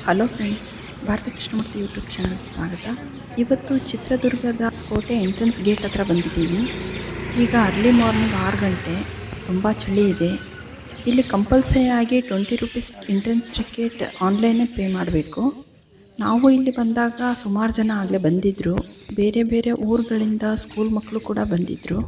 Hello friends, Bharat Krishnamurthy YouTube ಚಾನಲ್ಗೆ ಸ್ವಾಗತ. ಇವತ್ತು ಚಿತ್ರದುರ್ಗದ ಕೋಟೆ ಎಂಟ್ರೆನ್ಸ್ ಗೇಟ್ ಹತ್ರ ಬಂದಿದ್ದೀವಿ. ಈಗ ಅರ್ಲಿ ಮಾರ್ನಿಂಗ್ 6 ಗಂಟೆ, ತುಂಬ ಚಳಿ ಇದೆ. ಇಲ್ಲಿ ಕಂಪಲ್ಸರಿ ಆಗಿ 20 ರೂಪೀಸ್ ಎಂಟ್ರೆನ್ಸ್ ಟಿಕೆಟ್ ಆನ್ಲೈನೇ ಪೇ ಮಾಡಬೇಕು. ನಾವು ಇಲ್ಲಿ ಬಂದಾಗ ಸುಮಾರು ಜನ ಆಗಲೇ ಬಂದಿದ್ದರು. ಬೇರೆ ಬೇರೆ ಊರುಗಳಿಂದ ಸ್ಕೂಲ್ ಮಕ್ಕಳು ಕೂಡ ಬಂದಿದ್ದರು.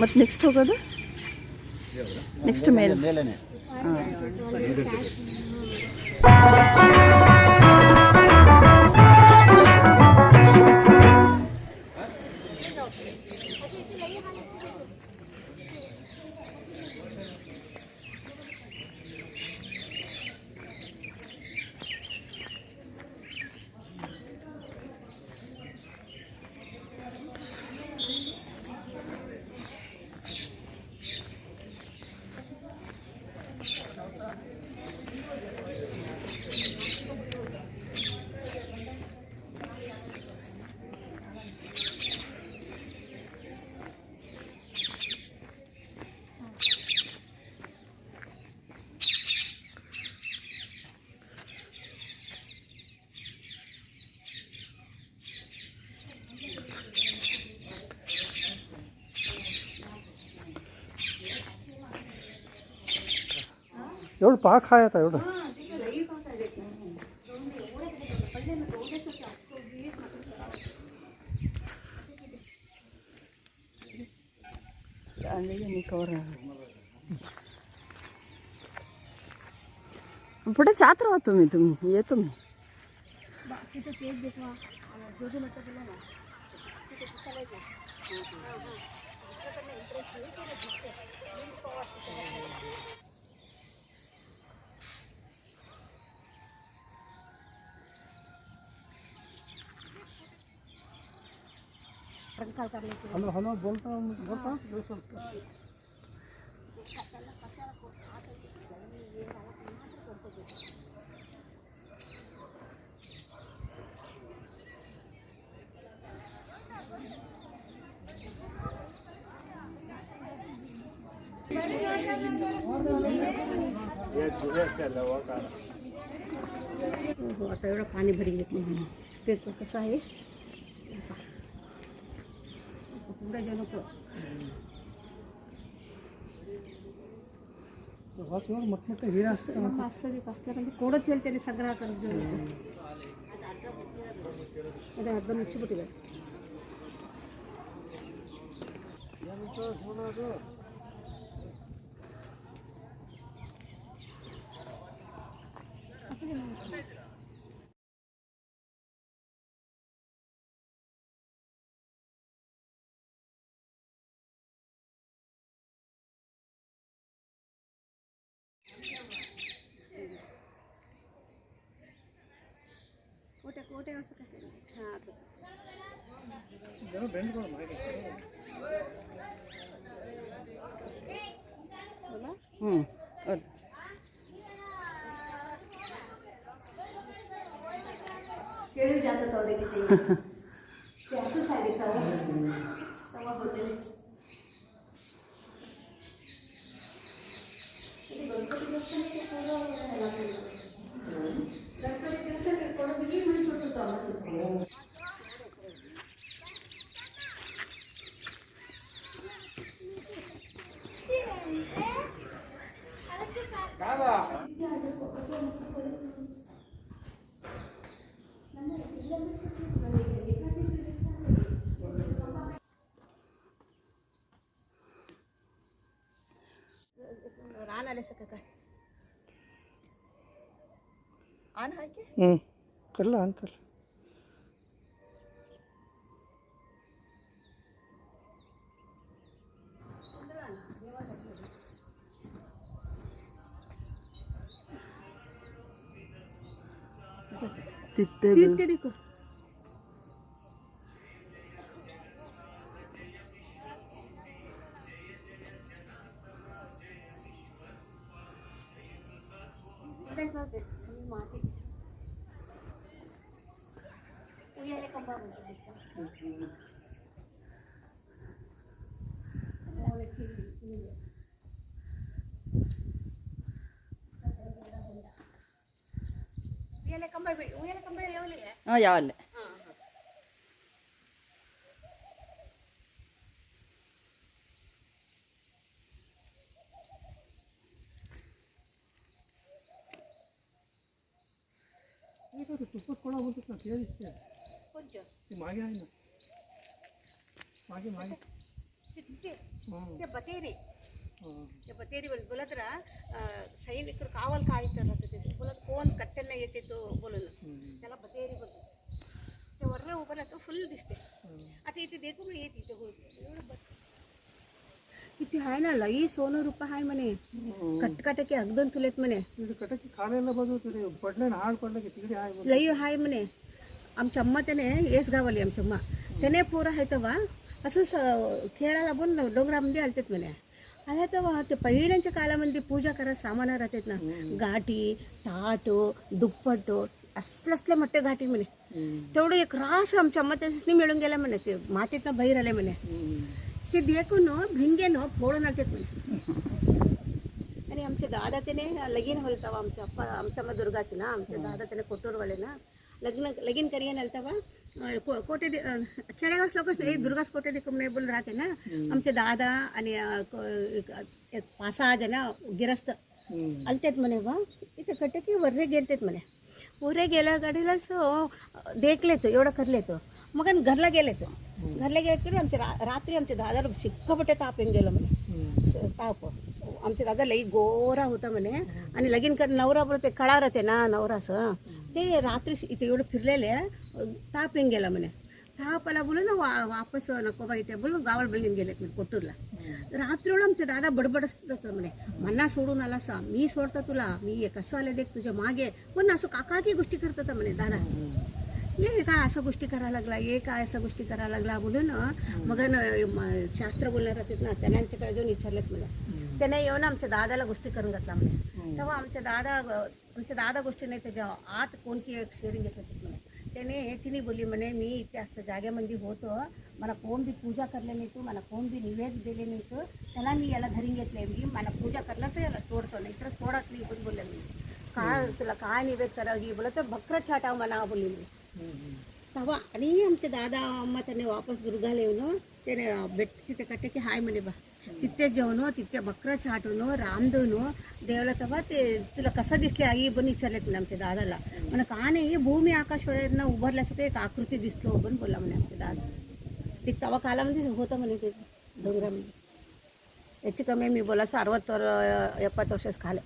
ಮತ್ತು ನೆಕ್ಸ್ಟ್ ಹೋಗೋದು ನೆಕ್ಸ್ಟ್ ಮೇಲೆ एवढं पाक खाय आता एवढं पुढे चात राहा तुम्ही ये तुम्ही हॅलो हॅलो बोलता बोलता आता एवढं पाणी भरी घेतलं पेपर कसं आहे पुढे गेलो तर मोठमोठे हिरा असतं म्हणजे कोडच येईल त्याने सगळा करत अरे अर्ध मुಚ್ಚಿಬಿಟ್ಟಿದೆ कोटे असं काय हां जरा बेंड करू माहिती बोला केळी जातात होते किती ते असं सांगितलं तेव्हा होते गणपती गणपती रान सका काय आण हाय की करला अंतर तिथे देखो माती उयाले कंबा उयाले कंबा लेवले ಹಾಂ ಯಾವಲ್ಲೇ एक तो तुपत कोणा बोलतो ना ते दिसते कोणचं ते मागे आहे ना मागे मागे ते हां ते बतेरी हां ते बतेरी बोलत सैनिकರು ಕಾವಲ್ ಕಾಯ್ತಾರ बोलत कोण कट्ट्यांना येते तो बोलून त्याला बतेरी बोलतो ते वरनं उभं राहतो फुल दिसते आता इथे देखू मी येत इथे किती आहे ना लई सोनं रुपये आहे म्हणे कटकटके अगदन तुलेत म्हणे तिथे कटाची खाण्याला बाजू तिथे पडलं ना हाड पडलं की तिकडे आहे लई आहे म्हणे आमच्या अम्मा त्याने येस गावली आमच्या अम्मा त्याने पोरं आहे तेव्हा असंच खेळायला बोल डोंगरामध्ये आलतेत म्हणे आल्या तेव्हा ते पहिल्यांच्या काळामध्ये पूजा करायला सामान राहतात ना गाठी ताटो दुप्पटो असले मोठे घाटी म्हणे तेवढं एक रास आमच्या अम्मा त्याच्यानी मिळून गेला म्हणे ते मातीतनं बाहेर आले म्हणे ते देखून भिंगेनं फोडून आलतेत म्हणे आणि आमचे दादा त्याने लगीन होल तेव्हा आमच्या अप्पा आमच्या अम्मा दुर्गाची ना आमचे दादा त्याने कोटूरवाले ना लगीन करियन आलं तेव्हा कोटे खेडेगाव लोक दुर्गाच कोटे देखून बोल राहते ना आमचे दादा आणि एक 5-6 जण गिरस्त आलतेत म्हणे बा इथे कटे की वर्रे गेलतेत म्हणे वर्रे गेल्या गाडीलाच देखलेत एवढं करलेत मग घरला गेलेत घरला गेले की आमच्या रात्री आमच्या दादाला शिक्कापट्टे ताप येऊन गेलं म्हणे ताप आमच्या दादा लई गोरा होता म्हणे आणि लगीन कर नवरा बोलते कळा राहते ना नवराचं ते रात्री इथे एवढं फिरलेले ताप येऊन गेला म्हणे तापाला बोलू ना वापस नको बाईचे बोलून गावाला बघून गेलेत म्हणे कोटूरला रात्रीला आमच्या दादा बडबड असत म्हणे मन्ना सोडून आला सा मी सोडता तुला मी कसं आले देख तुझ्या मागे पण असं काकी गोष्टी करत होता म्हणे दादा ये काय असं गोष्टी करायला लागला ये काय असं गोष्टी करायला लागला बोलून मग शास्त्र बोलणार होते ना त्यांच्याकडे जाऊन विचारलेत मला त्याने येऊन आमच्या दादाला गोष्टी करून घातला म्हणे तेव्हा आमच्या दादा गोष्टी नाही त्याच्या आत कोणती एक शेअरिंग घेतलं म्हणे त्याने तिने बोलली म्हणे मी इथे असं जागेमध्ये होतो मला कोण बी पूजा करले नाही तू मला कोण बी निवेद दिले नाही तू त्याला मी याला धरून घेतले मी मला पूजा करला तर याला सोडतो नाही तर सोडत नाही पण बोलले मी काय तुला काय निवेद करावी बोला तर बकरं छाटाव म्हणा बोलली मी तेव्हा आणि आमचे दादा अम्मा त्याने वापस दुर्गाला येऊन त्याने भेट तिथे कट्टे की हाय म्हणे बा तिथे जेवण तिथे बकरं छाटून रामधून देवाला तेव्हा ते तुला कसं दिसले आई पण विचारले तुला आमच्या दादाला म्हणा का नाही भूमी आकाशवरनं उभारल्यासारखं एक आकृती दिसलो पण बोला म्हणे आमच्या दादा ते तेव्हा कालामध्ये होतं म्हणे ते डोंगरामध्ये याची कमी मी बोला 60-70 वर्षच खाले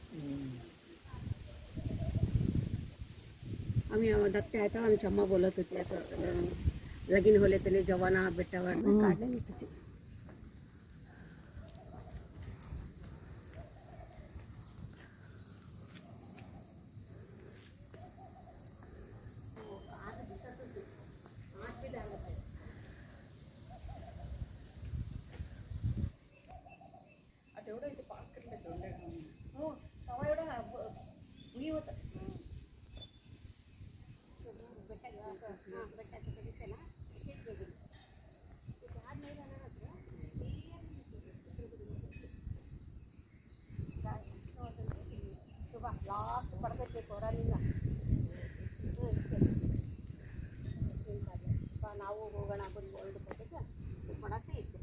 आम्ही दत्ते आहे तेव्हा आमची अम्मा बोलत होती असं लगीन होले त्याने जवाना बेटावर काढले नाही तुझी हो तेव्हा एवढं भुई होतं लास्ट पडते पोरालीला ನಾವು ಹೋಗೋಣ ಬಂದು ಎರಡು ಪಟ್ಟಕ್ಕೆ ಮಾಡಕ್ಕೆ ಇತ್ತು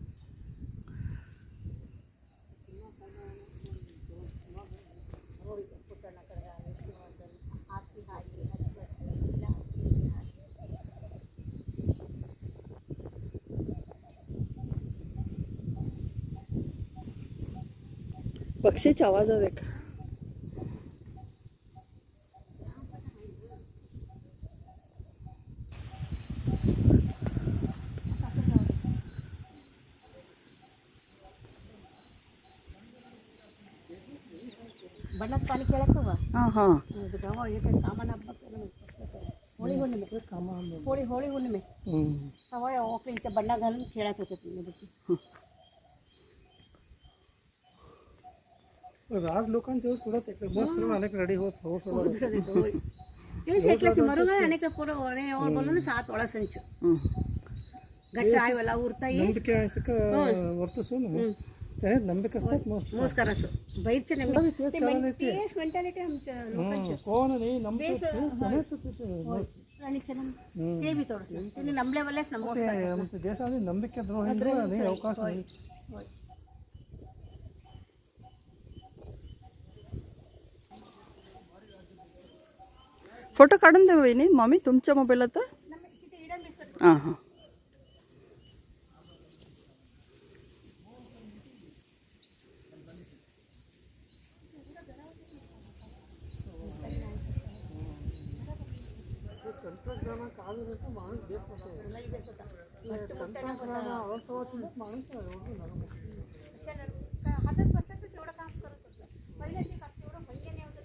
ಹೋಗಿ ಪುಟ್ಟಣ್ಣ ಕಡೆ ಆರ್ತಿ ಹಾಕಿ पक्षीचा आवाज आहे का ಬಣ್ಣದ ಪಾನಿ ಕೇಳಕ್ಕವ हां हां ಇದು ಗವ ಏಕೆ ಸಾಮಾನು ಹಬ್ಬಕ್ಕೆ ಹೋಳಿ ಹುಣ್ಣಿಮೆ ಹೋಳಿ ಹುಣ್ಣಿಮೆ ಅವ ಹೋಗ್ಲಿ ಇಂಥ ಬಣ್ಣ ಘಾಲून खेळत होते तुम्ही राज लोकांच्या थोडं ते मस्त अनेक रेडी होत तेच ऐकलं की मरुगा अनेक पोरं ओणे बोललो ना 7 ओळा संच घट्ट आयवला उरताई ನಂಬಿಕೆ ಆಸಕ ವರ್ತಿಸೋನು ते ನಂಬಿಕೆ असतात मोज करायचं बाहेरचे नेमके तेच मेंटॅलिटी आमच्या लोकांची कोण नाही ನಂಬಿಕೆ आणि चलन ते बी थोडंसं त्यांनी नंबल्यावरच ना मोज करतात आमच्या देशामध्ये ನಂಬಿಕೆ द्रोही अवकाश नाही फोटो काढून द्या वहिनी मम्मी तुमच्या मोबाईलात हां हां हातात बसतात एवढं काम करत होतं पहिल्या ते काम एवढं म्हणजे नाही होतं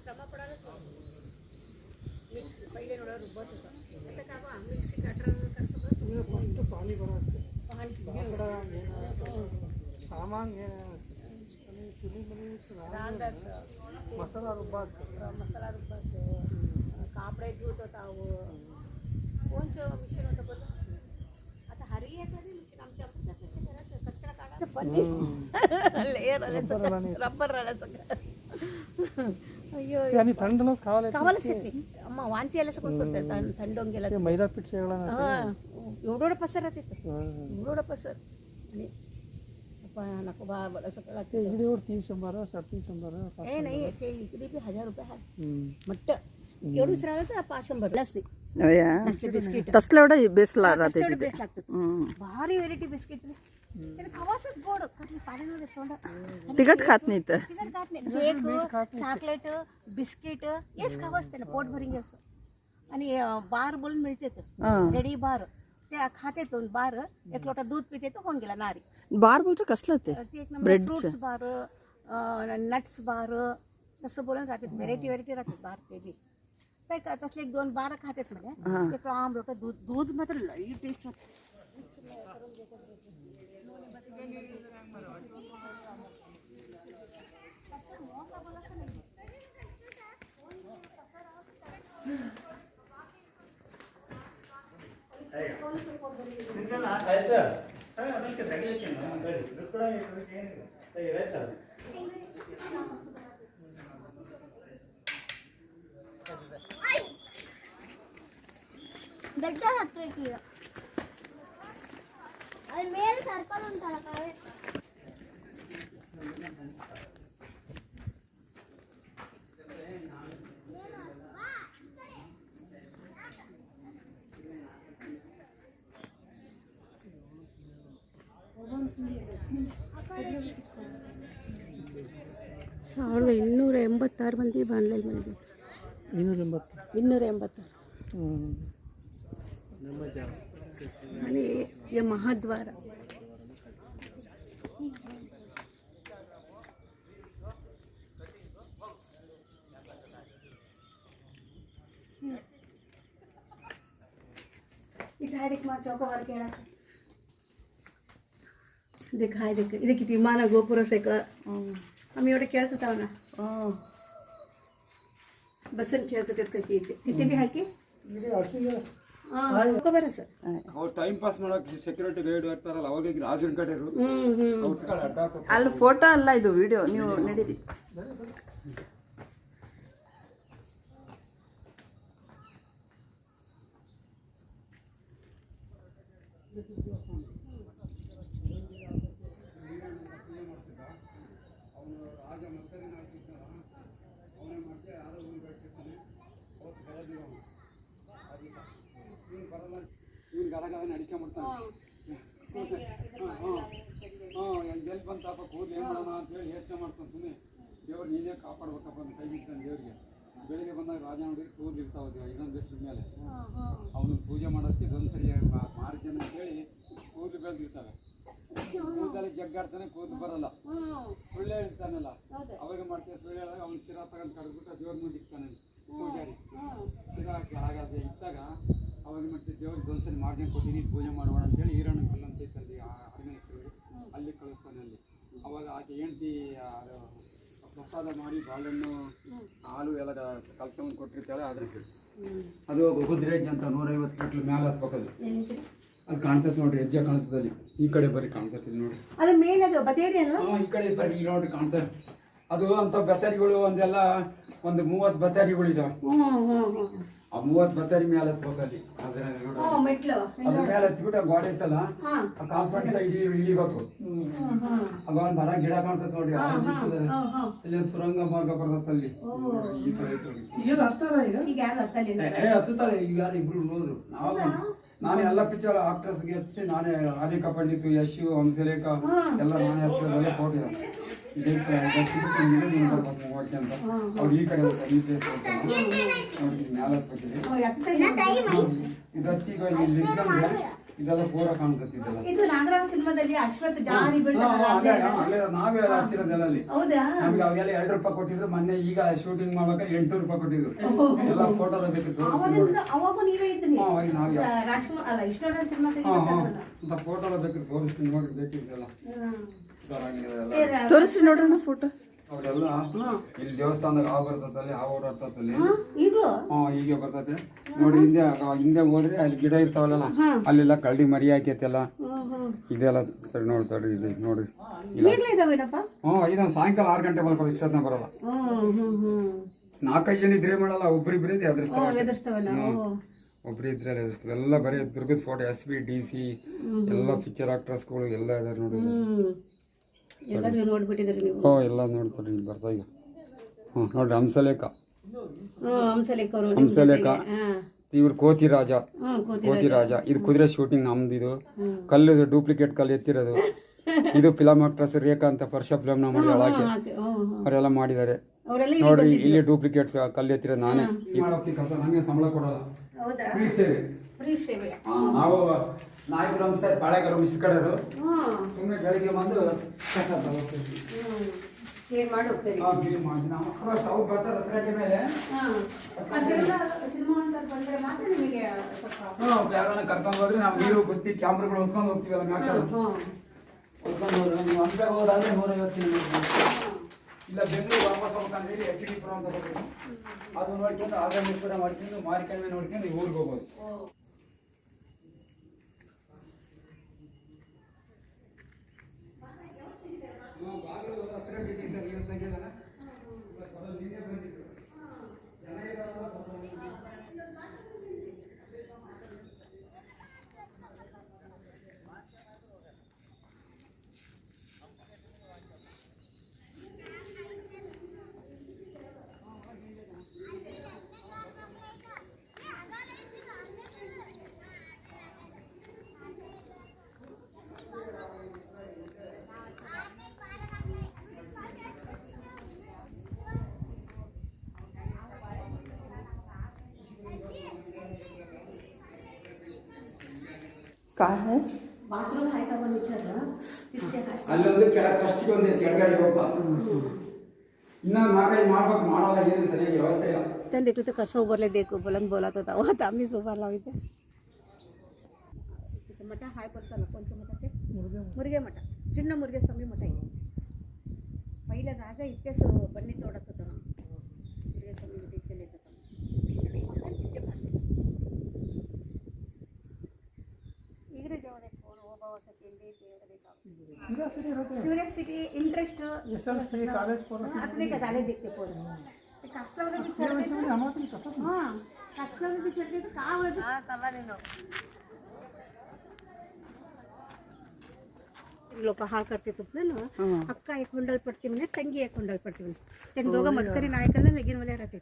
ಶ್ರಮ ಪಡೋದು पहिले नोड़ा रुबत होता आता का बा मिक्सी कटर कर पाणी सामान मसाला रुब्बात कापडे धुत होता कोणचं मिश्रण होतं बरं आता हरी एखादी मिश्रण आमच्या घरात कचरा काढायचं पन्नी लेअर आलं रबर आलं सगळं अय्यो आणि थंड कावायलाच येत नाही अम्मा वांती आल्याचं कोण करतं थंड होऊन गेला मैदा पीठ शेगळा एवढं पसर राहते एवढं पसर आणि नको बा बरं सगळं इकडेवर 300 350 ए नाही ते इकडे बी 1000 रुपये आहे मट्ट एवढंच राहिलं तर 500 नसते बिस्किट तसलं एवढं बेसला राहते तेवढं बेस्ट लागतं भारी व्हेरायटी बिस्किट त्याला खावाचंच गोड कधी पाण्यामध्ये तोंड तिखट खात नाही तर तिखट खात नाही केक चॉकलेट बिस्किट हेच खावंच त्याला पोट भरून घ्यायचं आणि बार बोलून मिळते रेडी बार ते खाते तो बार एक लोटा दूध पिते तो होऊन गेला नारी बार बोलतो कसलं ते एक नंबर फ्रूट्स बार नट्स बार तसं बोलून राहतात व्हेरायटी राहतात बार ते बी काय का तसले 1-2 बार खातात म्हणजे एक आम लोटा दूध मात्र लई टेस्ट ದೊಡ್ಡ ಹತ್ತಬೇಕು ಈಗ ಅಲ್ಲಿ ಮೇಲೆ ಸರ್ಕಲ್ ಉಂಟಲ್ಲ ಕಾವೇ ಸಾವಿರದ 286 ಮಂದಿ ಬಾಂಡ್ಲಲ್ಲಿ ಬಂದಿದ್ದಾರೆ 286 आणि हे महाद्वार इथे देख मा चौकावर केळा देख हाय देख इथे किती विमान गोपुर आम्ही एवढे खेळत होता ना बसून खेळत होते काही तिथे बी हाय की बरं सर ಅವ್ರು ಟೈಮ್ ಪಾಸ್ ಮಾಡೋಕೆ ಸೆಕ್ಯೂರಿಟಿ ಗೈಡ್ ಇರ್ತಾರಲ್ಲ ಅವಾಗ ರಾಜನ ಕಡೆ ಅಲ್ಲಿ ಫೋಟೋ ಅಲ್ಲ ಇದು ವಿಡಿಯೋ ನೀವು ನಡೀರಿ ಇವನು ಗಡಗಡನೆ ಅಡಿಕೆ ಮಾಡ್ತಾನೆ ಎಲ್ಲಿ ಬಂತಪ್ಪ ಕೂದಲು ಏನು ಮಾಡೋಣ ಅಂತೇಳಿ ಯೋಚನೆ ಮಾಡ್ತಾನೆ ಸುಮ್ಮನೆ ದೇವ್ರು ನೀನೇ ಕಾಪಾಡ್ಬೇಕಪ್ಪ ಅಂತ ಕೈ ಬಿಡ್ತಾನೆ ದೇವ್ರಿಗೆ ಬೆಳಿಗ್ಗೆ ಬಂದಾಗ ರಾಜ ನೋಡಿ ಕೂದಲು ಇರ್ತಾವೆ ಇನ್ನೊಂದು ಬೆಸ್ಟ್ ಮೇಲೆ ಅವನು ಪೂಜೆ ಮಾಡೋದಕ್ಕೆ ಇದೊಂದ್ಸರಿ ಮಾರ್ಜನ ಅಂತೇಳಿ ಕೂದಲು ಬೆಳೆದಿರ್ತವೆ. ಕೂದಲು ಜಗ್ಗಾಡ್ತಾನೆ, ಕೂದಲು ಬರಲ್ಲ, ಸುಳ್ಳು ಹೇಳ್ತಾನಲ್ಲ ಅವಾಗ ಮಾಡ್ತೇವೆ. ಸುಳ್ಳು ಹೇಳಿದಾಗ ಅವ್ನು ಶಿರಾ ತಗೊಂಡು ಕರೆದ್ಬಿಟ್ಟು ದೇವ್ರ ಮುಂದೆ ಇಕ್ತಾನೆ ಪೂಜಾರಿ. ಶಿರಾ ಹಾಗಾದ್ರೆ ಇಟ್ಟಾಗ ಅವಾಗ ಮತ್ತೆ ದೇವ್ರಿಗೆ ಒಂದ್ಸರಿ ಮಾರ್ಜನ್ ಕೊಟ್ಟಿನಿ ಪೂಜೆ ಮಾಡೋಣ ಅಂತೇಳಿ ಈರಣ್ಣ ಕಲ್ಲು ಅಂತ ಇತ್ತಲ್ಲಿ ಅರಣ್ಯೇಶ್ವರಿಗೆ ಅಲ್ಲಿ ಕಳಿಸ್ತಾನೆ. ಅಲ್ಲಿ ಅವಾಗ ಆಕೆ ಹೆಂಡ್ತಿ ಪ್ರಸಾದ ಮಾಡಿ ಬಾಳೆಹಣ್ಣು ಹಾಲು ಎಲ್ಲ ಕಲ್ಸ್ಕೊಂಡು ಕೊಟ್ಟಿರ್ತಾಳೆ. ಅದಕ್ಕೆ ಅದು ಕುದುರೆಜ್ಜೆ ಅಂತ 150 ಮೆಟ್ಲು ಮೇಲೆ ಹತ್ಬೇಕದು. ಅಲ್ಲಿ ಕಾಣ್ತೈತೆ ನೋಡ್ರಿ, ಹೆಜ್ಜೆ ಕಾಣ್ತದೆ ಅಲ್ಲಿ. ಈ ಕಡೆ ಬರೀ ಕಾಣ್ತೈತಿ ನೋಡಿ, ಅದು ಮೇನ್ ಅದು ಬದೇರಿ ಅಲ್ವಾ? ಈ ಕಡೆ ಬರೀ ನೋಡ್ರಿ ಕಾಣ್ತಾರೆ. ಅದು ಅಂತ ಬೆತ್ತರಿಗಳು ಒಂದೆಲ್ಲ ಒಂದು 30 ಬೆತ್ತರಿಗಳು ಇದಾವೆ. ಆ 30 ಬೆತ್ತರಿ ಮೇಲೆ ಹತ್ಬೇಕಲ್ಲಿ. ಅದ್ರಲ್ಲಿ ನೋಡಿ ಮೆಟ್ಲು ಅದ್ರ ಮೇಲೆ ಹತ್ಬಿಟ್ಟು ಗೋಡೆ ಇತ್ತಲ್ಲ, ಆ ಕಾಂಪೌಂಡ್ ಸೈಡ್ ಇಳಿಬೇಕು. ಆಗ ಒಂದು ಮರ ಗಿಡ ಕಾಣ್ತದೆ ನೋಡಿ, ಇಲ್ಲಿ ಸುರಂಗ ಮಾರ್ಗ ಬರ್ತಲ್ಲಿ. ಈ ಕಡೆ ಈಗ ಹತ್ತಾರ ಈಗ ಯಾರು ಹತ್ತಲಿಲ್ಲ. ಹತ್ತುತ್ತಾಳೆ ಈಗ ಯಾರು ಇಬ್ರು ನೋಡ್ರು. ನಾನೇ ಎಲ್ಲ ಪಿಕ್ಚರ್ ಆಕ್ಟರ್ಸ್ಗೆ ಹಚ್ಚಿಸಿ ನಾನೇ ರಾಧಿಕಾ ಪಂಡಿತ್, ಯಶ್, ಹಂಸಲೇಖ ಎಲ್ಲ ನಾನೇ ಹಚ್ಚಿರೋದೆಲ್ಲ ಫೋಟೋ ಇದೆ. ಅಂತ ಅವ್ರು ಈ ಕಡೆ ಈ ಪ್ಲೇಸ್ ನೋಡಿ ಮ್ಯಾಲ ಇದಕ್ಕೆ ಈಗ ಇಲ್ಲಿ ಇದೆಲ್ಲ ಪೂರ ಕಾಣ್ತದೆ. ಇದು ನಾಗರಾವ್ ಸಿನಿಮಾದಲ್ಲಿ ಅಶ್ವತ್ಥ ಜಾರಿ ನಾವೇ ಹಚ್ಚಿರೋದೆಲ್ಲ ಅಲ್ಲಿ. ಹೌದಾ? ನಮ್ಗೆ ಅವಾಗೆಲ್ಲ 2 ರೂಪಾಯಿ ಕೊಟ್ಟಿದ್ರು. ಮೊನ್ನೆ ಈಗ ಶೂಟಿಂಗ್ ಮಾಡ್ಬೇಕಾದ್ರೆ 800 ರೂಪಾಯಿ ಕೊಟ್ಟಿದ್ರು. ಎಲ್ಲ ಫೋಟೋದ ಬೇಕು ಅವಾಗೂ ನೀವೇ ಇದ್ದೀನಿ ನಾವೇ ರಾಜ್ಕುಮಾರ್ ಅಲ್ಲ ಇಷ್ಟೊಂದು ಸಿನಿಮಾ ಅಂತ ಫೋಟೋದ ಬೇಕು ತೋರಿಸ್ತೀನಿ ನೋಡಿ, ಬೇಕಿದ್ದೆಲ್ಲ ತೋರಿಸ್ರಿ ನೋಡ್ರಿ ಫೋಟೋ. ಅವರೆಲ್ಲ ಇಲ್ಲಿ ದೇವಸ್ಥಾನದಾಗ ಹಾವು ಬರ್ತದಲ್ಲಿ, ಹಾವು ಓಡಾಡ್ತಲ್ಲಿ. ಈಗಲೂ ಹೀಗೆ ಬರ್ತದೆ ನೋಡಿ. ಹಿಂದೆ ಹೋದ್ರೆ ಅಲ್ಲಿ ಗಿಡ ಇರ್ತಾವಲ್ಲ, ಅಲ್ಲೆಲ್ಲ ಕಳ್ಳಿ ಮರಿ ಹಾಕೈತೆಲ್ಲ. ಇದೆಲ್ಲ ಸರಿ ನೋಡ್ತಾಡ್ರಿ, ಇದು ನೋಡ್ರಿ. ಇದೊಂದು ಸಾಯಂಕಾಲ 6 ಗಂಟೆ ಬರ್ಬೇಕು, ಇಷ್ಟೊತ್ತನ ಬರಲ್ಲ. 4-5 ಜನ ಇದ್ರೆ ಮಾಡಲ್ಲ, ಒಬ್ರಿಬ್ರೆ ಎದುರಿಸ್ತಾವ. ಒಬ್ರು ಇದ್ರೆ ಎದುರಿಸ್ತಾವೆ. ಎಲ್ಲ ಬರೀ ದುರ್ಗದ ಫೋಟೋ, SP, DC ಎಲ್ಲ ಪಿಕ್ಚರ್ ಆಕ್ಟ್ರೆಸ್ಗಳು ಎಲ್ಲ ಇದಾರೆ ನೋಡಿ. ನೋಡ್ಬಿಟ್ಟಿದ್ರಿ ನೀವು? ಎಲ್ಲ ನೋಡ್ತಾರೆ ಇಲ್ಲಿ ಬರ್ತಾ ಈಗ. ನೋಡ್ರಿ ಹಂಸಲೇಖ, ಹಂಸಲೇಖ ಇವ್ರು ಕೋತಿ ರಾಜ. ಇದು ಕುದುರೆ ಶೂಟಿಂಗ್ ನಮ್ದು. ಇದು ಕಲ್ಲು ಡೂಪ್ಲಿಕೇಟ್ ಕಲ್ಲು ಎತ್ತಿರೋದು. ಇದು ಫಿಲಮ್ ಆಕ್ಟ್ರೆಸ್ ರೇಖಾ ಅಂತ ವರ್ಷ ಫಿಲಮ್ ನ ಮಾಡಿ ಒಳಗೆ ಅವರೆಲ್ಲ ಮಾಡಿದ್ದಾರೆ ನೋಡ್ರಿ. ಇಲ್ಲಿ ಡೂಪ್ಲಿಕೇಟ್ ಕಲ್ಲು ಎತ್ತಿರೋದು ನಾನೇ. ನಮಗೆ ಸಂಬಳ ಕೊಡಲ್ಲ, ಫ್ರೀ ಸೇವೆ. ನಾವು ನಾಯಕರು ಅಂಶ ಪಾಳೆಗಾರ ಮಿಸ್ ಕಡೆದು ಸುಮ್ಮನೆ ಬೆಳಿಗ್ಗೆ ಬಂದು ಕಸ ತಗೋತೀವಿ. ಅವ್ರು ಬರ್ತಾರೆ 10 ಗಂಟೆ ಮೇಲೆ. ಯಾರನ್ನ ಕರ್ಕೊಂಡು ಹೋದ್ರೆ ನಾವು ನೀರು ಬುತ್ತಿ ಕ್ಯಾಮ್ರಾಗಳು ಹೊತ್ಕೊಂಡು ಹೋಗ್ತೀವಲ್ಲ, ಮ್ಯಾಕ ಹೊತ್ಕೊಂಡು ಹೋದ್ರೆ ನೀವು ಅಂತ ಹೋದಾದ್ರೆ 150 ಇಲ್ಲ. ಬೆಂಗಳೂರು ವಾಪಸ್ ಹೋಗ್ಬೇಕಂದ್ರೆ HD ಪುರ ಅಂತ ಬರ್ಬೇಕು. ಅದು ನೋಡ್ಕೊಂಡು ಆಗ ಮಾಡ್ಕೊಂಡು ಮಾರಿಕಣಿವೆ ನೋಡ್ಕೊಂಡು ಊರಿಗೆ ಹೋಗ್ಬೋದು. का है बाथरूम है का फर्नीचर ಅಲ್ಲೊಂದು ಫಸ್ಟಿಗೆ ಒಂದು ಕೆಳಗಡೆ ಹೋಗ್ತಾ ಇನ್ನ 4-5 ಮಾಡ್ಬೇಕು, ಮಾಡಲ್ಲ. ಏನು ಸರಿಯಾಗಿ ವ್ಯವಸ್ಥೆ ಇಲ್ಲ. त्यांनी देखो तो कसं उभारले देखो बुलंद बोलत होता आता आम्हीच उभारला होते. मठ हाय पडतं ना कोणच्या मठ ते मुरगे मठ, चिन्न मुरगे स्वामी मठ आहे. पहिल्या जागा इथेच बन्नी तोडत होतं ना मुरगे स्वामी मठ इथे येत होतं. इकडे जेवण कोण ओबावाचं तिंडी क्युरियासिटी इंटरेस्ट SLC कॉलेज आपले का झाले देखते पोर ते कासलावर चढते हां कासलावर चढते तर का आवडत हां चला रे नो लोक हाळ करते तुपलं ना अक्का एक हुंडल पडते म्हणे तंगी एक हुंडल पडते म्हणे त्यांनी दोघं मटकरी नायकांना लगीन वाल्या राहते.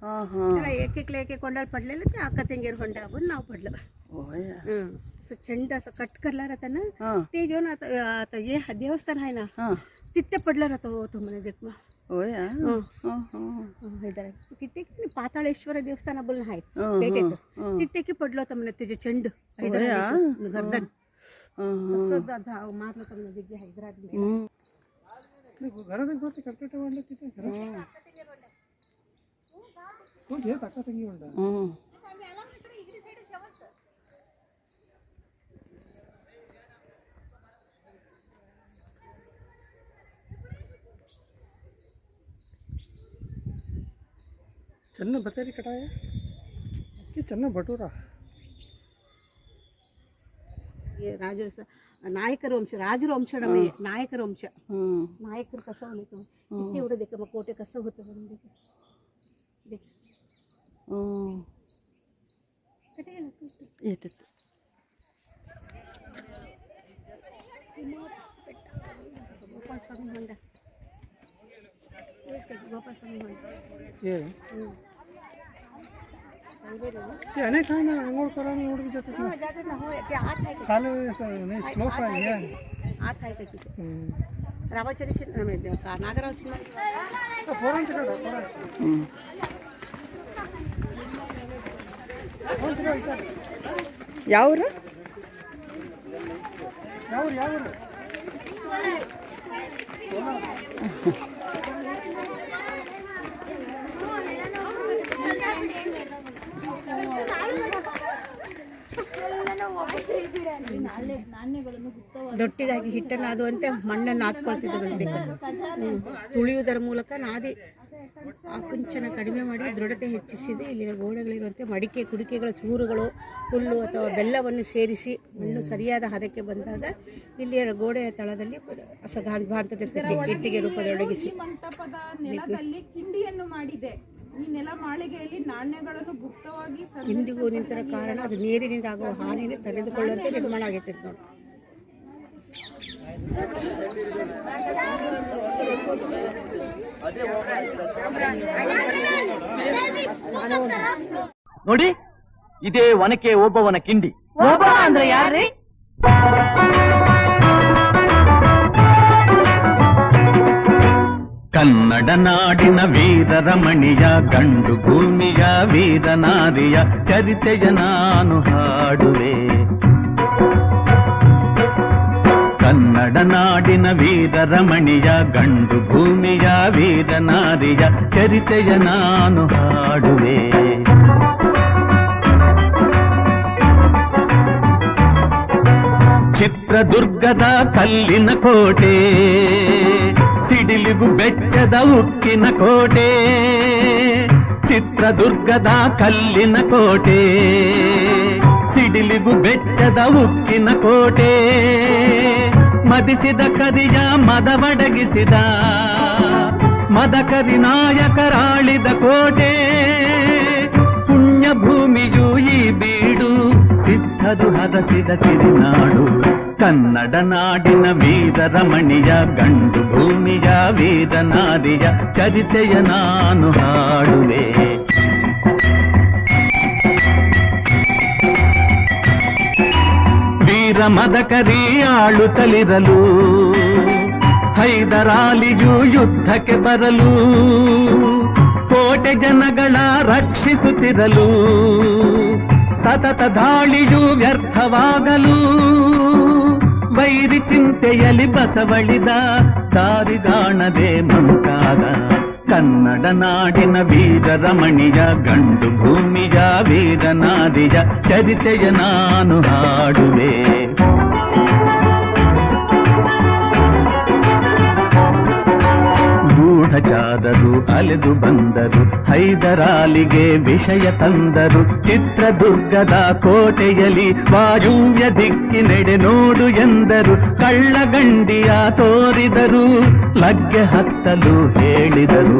ಹಾಂ ಹಾಂ एक कोंडाल पडलेलं ते अक्का तेंगेर होंडा आपण नाव पडलं. होय चंड असं कट करला राहता ना हां ते घेऊन आता हे देवस्थान आहे ना हां तिथे पडलं राहतो तो म्हणे देत मग होय हां हां तिथे की पाताळेश्वर देवस्थान बोलणं आहे हां, पेठेत हां. तिथे की पडलं होतं म्हणे त्याचे चंड होय, हैदराबादचं गर्दन हां असं मारलं होतं म्हणे दिग्गे हैदराबाद घरात गोष्टी कल्पेट वाढलं तिथे घरात तू घे ताका ತಂಗಿ ಉಂಡ ಹ್ಞೂ चन्न बतेरी कटाया की चन्न भटूरा नायकर वंश राजर वंश नव्हे नायकर वंश ಹ್ಞೂ नायकर कसं होतो किती एवढं देख मग कोटे कसं होतं म्हणून देख ಹ್ಞೂ कुठे गेला तू? येतात गोपाल स्वामी होंडा गोपाल स्वामी होंडा ये ते अनेक आहे ना आंघोळ करायला एवढं जातात ना जाते ना हो ते आत आहे खाली नाही स्लोप आहे या आत आहे का तिथे रामाचारी नागराव सिंह पोरांचं कडं ಹ್ಞೂ ಯಾವ್ರು ಯಾವ ದೊಟ್ಟಿಗಾಗಿ ಹಿಟ್ಟನ್ನು ನಾದುವಂತೆ ಮಣ್ಣನ್ನು ನಾದ್ಕೊಳ್ತಿದ್ದರು ತುಳಿಯುವುದರ ಮೂಲಕ ನಾದಿ ಆಕುಂಚನ ಕಡಿಮೆ ಮಾಡಿ ದೃಢತೆ ಹೆಚ್ಚಿಸಿದೆ. ಇಲ್ಲಿನ ಗೋಡೆಗಳಿರುವಂತೆ ಮಡಿಕೆ ಕುಡಿಕೆಗಳ ಚೂರುಗಳು ಹುಲ್ಲು ಅಥವಾ ಬೆಲ್ಲವನ್ನು ಸೇರಿಸಿ ಮಣ್ಣು ಸರಿಯಾದ ಹದಕ್ಕೆ ಬಂದಾಗ ಇಲ್ಲಿಯ ಗೋಡೆಯ ತಳದಲ್ಲಿ ಭಾಂತತೆ ಇಟ್ಟಿಗೆ ರೂಪದೊಡಗಿಸಿ ಮಂಟಪದ ನೆಲದಲ್ಲಿ ಕಿಂಡಿಯನ್ನು ಮಾಡಿದೆ. ಈ ನೆಲಮಾಳಿಗೆಯಲ್ಲಿ ನಾಣ್ಯಗಳನ್ನು ಗುಪ್ತವಾಗಿ ಇಂದಿಗೂ ನಿಂತಿರೋ ಕಾರಣ ಅದು ನೀರಿನಿಂದ ಆಗುವ ಹಾನಿಯನ್ನು ತಡೆದುಕೊಳ್ಳುವಂತೆ ನಿರ್ಮಾಣ ಆಗೈತೆ ನೋಡಿ. ನೋಡಿ, ಇದೇ ಒನಕೆ ಓಬವ್ವನ ಕಿಂಡಿ. ಅಂದ್ರೆ ಯಾರೇ? ಕನ್ನಡ ನಾಡಿನ ವೀರರಮಣಿಯ ಗಂಡು ಭೂಮಿಯ ವೀರನಾರಿಯ ಚರಿತೆಯ ನಾನು ಹಾಡುವೆ. ಕನ್ನಡ ನಾಡಿನ ವೀರರಮಣಿಯ ಗಂಡು ಭೂಮಿಯ ವೀರನಾರಿಯ ಚರಿತೆಯ ನಾನು ಹಾಡುವೆ. ಚಿತ್ರದುರ್ಗದ ಕಲ್ಲಿನ ಕೋಟೆ, ಸಿಡಿಲಿಗು ಬೆಚ್ಚದ ಉಕ್ಕಿನ ಕೋಟೆ. ಚಿತ್ರದುರ್ಗದ ಕಲ್ಲಿನ ಕೋಟೆ, ಸಿಡಿಲಿಗು ಬೆಚ್ಚದ ಉಕ್ಕಿನ ಕೋಟೆ. ಮದಿಸಿದ ಕರಿಯ ಮದವಡಗಿಸಿದ ಮದಕರಿ ನಾಯಕರಾಳಿದ ಕೋಟೆ. ಪುಣ್ಯ ಭೂಮಿಯು ಈ ಬೀಡು, ಸಿದ್ಧದು ಹದಸಿದ ಸಿರಿನಾಡು. ಕನ್ನಡ ನಾಡಿನ ವೀರರಮಣಿಯ ಗಂಡು ಭೂಮಿಯ ವೀರನಾರಿಯ ಚರಿತೆಯ ನಾನು ಹಾಡುವೆ. ವೀರ ಮದಕರಿ ಆಳುತ್ತಲಿರಲು, ಹೈದರಾಲಿಯು ಯುದ್ಧಕ್ಕೆ ಬರಲು, ಕೋಟೆ ಜನಗಳ ರಕ್ಷಿಸುತ್ತಿರಲು, ಸತತ ದಾಳಿಯು ವ್ಯರ್ಥವಾಗಲು, ವೈರಿ ಚಿಂತೆಯಲ್ಲಿ ಬಸವಳಿದ ದಾರಿಗಾಣದೆ ಮಂಕಾದ. ಕನ್ನಡ ನಾಡಿನ ವೀರರಮಣಿಯ ಗಂಡು ಭೂಮಿಯ ವೀರನಾರಿಯ ಚರಿತೆಯ ನಾನು ಹಾಡುವೆ. ಗೂಢಚಾರರು ಅಲೆದು ಬಂದರು, ಹೈದರಾಲಿಗೆ ವಿಷಯ ತಂದರು. ಚಿತ್ರದುರ್ಗದ ಕೋಟೆಯಲ್ಲಿ ವಾಯುವ್ಯ ದಿಕ್ಕಿನೆಡೆ ನೋಡು ಎಂದರು. ಕಳ್ಳಗಂಡಿಯ ತೋರಿದರು, ಲಗ್ಗೆ ಹತ್ತಲು ಹೇಳಿದರು.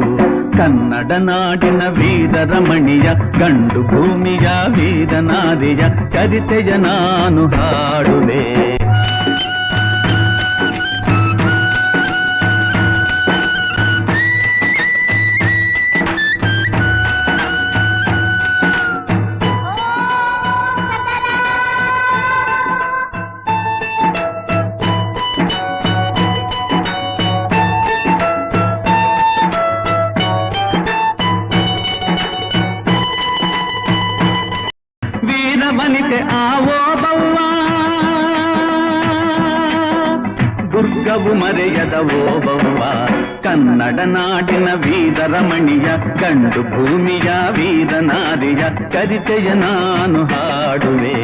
ಕನ್ನಡ ನಾಡಿನ ವೀರರಮಣಿಯ ಗಂಡು ಭೂಮಿಯ ವೀರನಾರಿಯ ಚರಿತೆಯ ನಾನು ಹಾಡುವೆ. ವೇದವು ಮರೆಯದ ಓಬವ್ವ ಕನ್ನಡ ನಾಡಿನ ವೀರರಮಣಿಯ ಗಂಡು ಭೂಮಿಯ ವೀರನಾರಿಯ ಚರಿತೆಯ ನಾನು ಹಾಡುವೆ.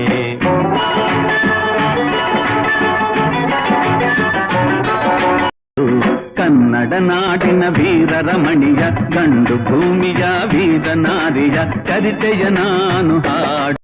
ಕನ್ನಡ ನಾಡಿನ ವೀರರಮಣಿಯ ಗಂಡು ಭೂಮಿಯ ವೀರನಾರಿಯ ಚರಿತೆಯ ನಾನು ಹಾಡು.